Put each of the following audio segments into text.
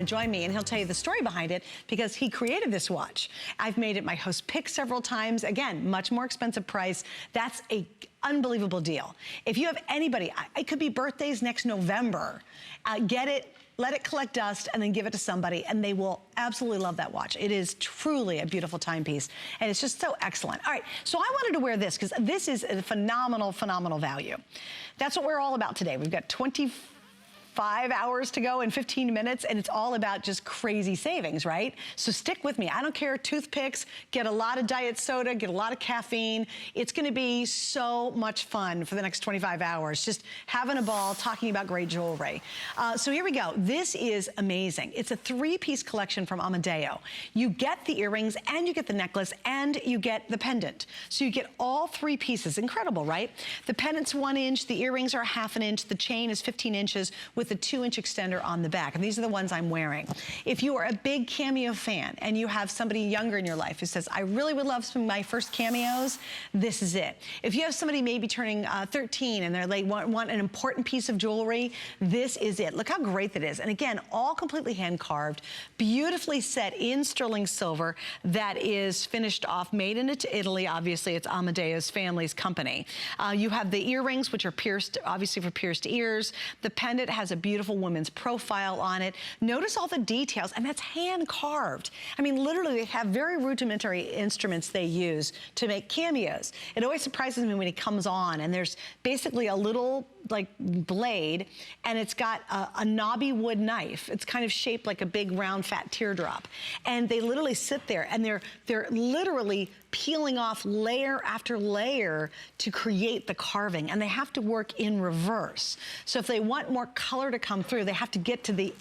Join me and he'll tell you the story behind it because he created this watch. I've made it my host pick several times. Again, much more expensive price. That's a unbelievable deal. If you have anybody, it could be birthdays next November, get it, let it collect dust, and then give it to somebody, and they will absolutely love that watch. It is truly a beautiful timepiece, and it's just so excellent. All right, so I wanted to wear this because this is a phenomenal, phenomenal value. That's what we're all about today. We've got 25 hours to go in 15 minutes, and it's all about just crazy savings, right? So stick with me. I don't care, toothpicks, get a lot of diet soda, get a lot of caffeine. It's gonna be so much fun for the next 25 hours, just having a ball, talking about great jewelry. So here we go. This is amazing. It's a 3-piece collection from AMEDEO. You get the earrings, and you get the necklace, and you get the pendant. So you get all 3 pieces. Incredible, right? The pendant's 1 inch, the earrings are 1/2 inch, the chain is 15 inches with a 2-inch extender on the back. And these are the ones I'm wearing. If you are a big Cameo fan and you have somebody younger in your life who says, I really would love some of my first cameos, this is it. If you have somebody maybe turning 13 and they want an important piece of jewelry, this is it. Look how great that is. And again, all completely hand carved, beautifully set in sterling silver that is finished off, made in Italy. Obviously, it's AMEDEO's family's company. You have the earrings, which are pierced, obviously for pierced ears. The pendant has a beautiful woman's profile on it. Notice all the details, and that's hand carved. I mean, literally, they have very rudimentary instruments they use to make cameos. It always surprises me when it comes on, and there's basically a little like blade, and it's got a knobby wood knife. It's kind of shaped like a big round fat teardrop. And they literally sit there, and they're literally peeling off layer after layer to create the carving, and they have to work in reverse. So if they want more color to come through, they have to get to the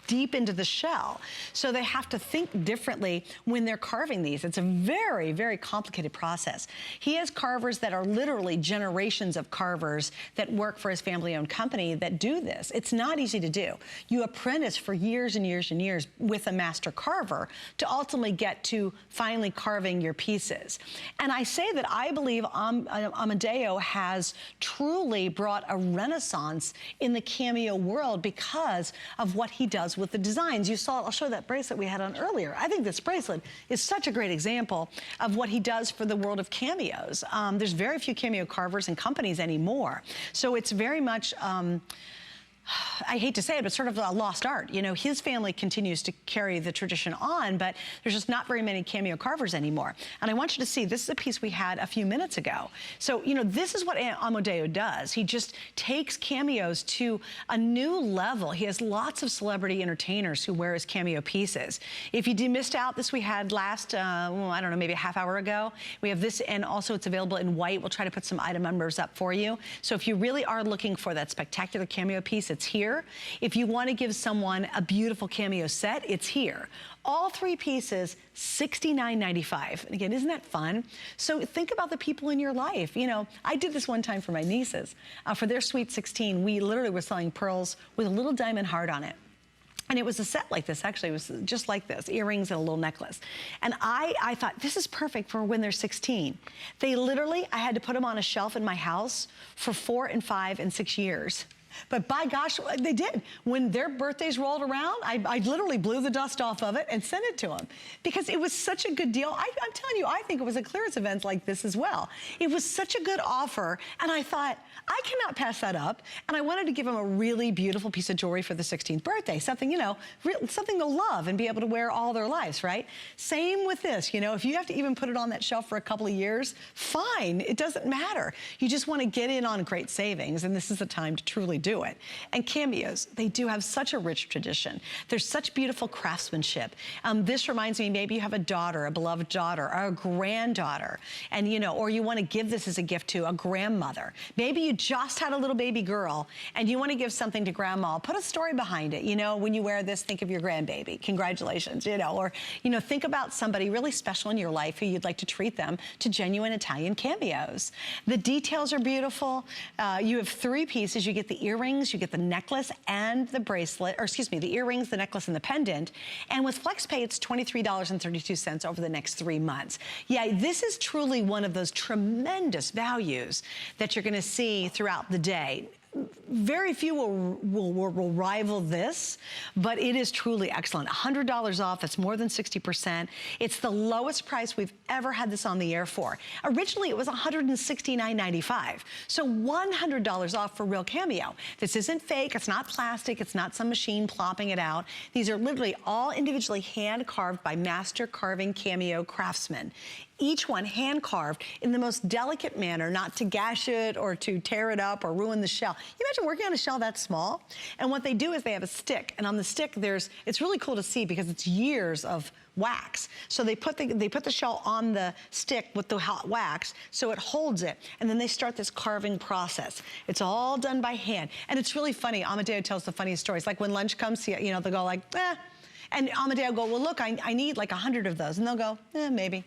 deep into the shell. So they have to think differently when they're carving these. It's a very, very complicated process. He has carvers that are literally generations of carvers that work for his family-owned company that do this. It's not easy to do. You apprentice for years and years and years with a master carver to ultimately get to finally carving your pieces. And I say that I believe AMEDEO has truly brought a renaissance in the Cameo world because of what he does with the designs. You saw, I'll show that bracelet we had on earlier. I think this bracelet is such a great example of what he does for the world of cameos. There's very few cameo carvers and companies anymore. So it's very much, I hate to say it, but sort of a lost art. You know, his family continues to carry the tradition on, but there's just not very many cameo carvers anymore. And I want you to see, this is a piece we had a few minutes ago. So, you know, this is what AMEDEO does. He just takes cameos to a new level. He has lots of celebrity entertainers who wear his cameo pieces. If you missed out, this we had last, well, I don't know, maybe a half hour ago. We have this, and also it's available in white. We'll try to put some item numbers up for you. So if you really are looking for that spectacular cameo piece, it's here. If you want to give someone a beautiful cameo set, it's here. All 3 pieces, $69.95. And again, isn't that fun? So think about the people in your life. You know, I did this one time for my nieces. For their Sweet 16, we literally were selling pearls with a little diamond heart on it. And it was a set like this, actually. It was just like this, earrings and a little necklace. And I thought, this is perfect for when they're 16. They literally, I had to put them on a shelf in my house for 4 and 5 and 6 years. But by gosh, they did. When their birthdays rolled around, I literally blew the dust off of it and sent it to them because it was such a good deal. I'm telling you, I think it was a clearance event like this as well. It was such a good offer, and I thought, I cannot pass that up. And I wanted to give them a really beautiful piece of jewelry for the 16th birthday, something, you know, something they'll love and be able to wear all their lives, right? Same with this, you know, if you have to even put it on that shelf for a couple of years, fine, it doesn't matter. You just want to get in on great savings, and this is the time to truly do it. And cameos, they do have such a rich tradition. There's such beautiful craftsmanship. This reminds me, maybe you have a daughter, a beloved daughter, or a granddaughter, and you know, or you want to give this as a gift to a grandmother. Maybe you just had a little baby girl and you want to give something to grandma. Put a story behind it. You know, when you wear this, think of your grandbaby. Congratulations, you know, or, you know, think about somebody really special in your life who you'd like to treat them to genuine Italian cameos. The details are beautiful. You have 3 pieces. You get the earrings, you get the necklace and the bracelet, or excuse me, the earrings, the necklace, and the pendant. And with FlexPay, it's $23.32 over the next 3 months. Yeah, this is truly one of those tremendous values that you're gonna see throughout the day. very few will rival this, but it is truly excellent. $100 off, that's more than 60%. It's the lowest price we've ever had this on the air for. Originally, it was $169.95. So $100 off for real Cameo. This isn't fake, it's not plastic, it's not some machine plopping it out. These are literally all individually hand carved by master carving Cameo craftsmen. Each one hand carved in the most delicate manner, not to gash it or to tear it up or ruin the shell. You imagine working on a shell that small? And what they do is they have a stick, and on the stick it's really cool to see because it's years of wax. So they put the shell on the stick with the hot wax so it holds it, and then they start this carving process. It's all done by hand, and it's really funny. AMEDEO tells the funniest stories. Like when lunch comes, you know, they'll go like, eh, and AMEDEO go, well, look, I need like 100 of those, and they'll go, eh, maybe.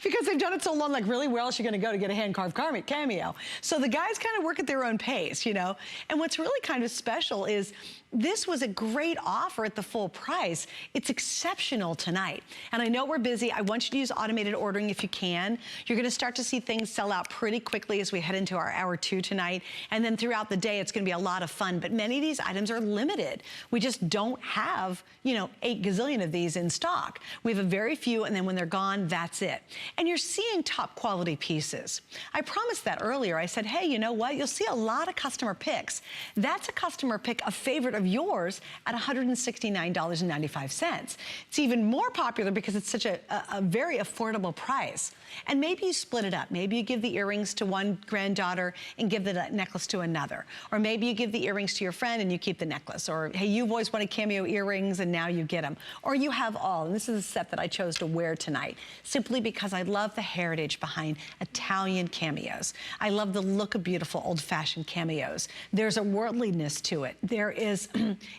Because they've done it so long, like really, where else are you gonna go to get a hand-carved Cameo? So the guys kind of work at their own pace, you know? And what's really kind of special is this was a great offer at the full price. It's exceptional tonight. And I know we're busy. I want you to use automated ordering if you can. You're gonna start to see things sell out pretty quickly as we head into our hour 2 tonight. And then throughout the day, it's gonna be a lot of fun. But many of these items are limited. We just don't have, you know, 8 gazillion of these in stock. We have a very few, and then when they're gone, that's it. And you're seeing top quality pieces. I promised that earlier. I said, hey, you know what? You'll see a lot of customer picks. That's a customer pick, a favorite of yours at $169.95. It's even more popular because it's such a very affordable price. And maybe you split it up. Maybe you give the earrings to one granddaughter and give the necklace to another. Or maybe you give the earrings to your friend and you keep the necklace. Or, hey, you've always wanted Cameo earrings and now you get them. Or you have all. And this is a set that I chose to wear tonight, simply because I love the heritage behind Italian cameos. I love the look of beautiful old-fashioned cameos. There's a worldliness to it. There is,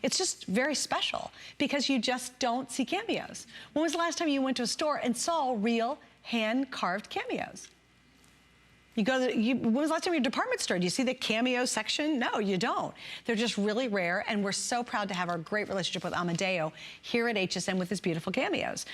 it's just very special because you just don't see cameos. When was the last time you went to a store and saw real hand-carved cameos? You go to when was the last time you were at a department store? Do you see the Cameo section? No, you don't. They're just really rare, and we're so proud to have our great relationship with AMEDEO here at HSN with his beautiful cameos.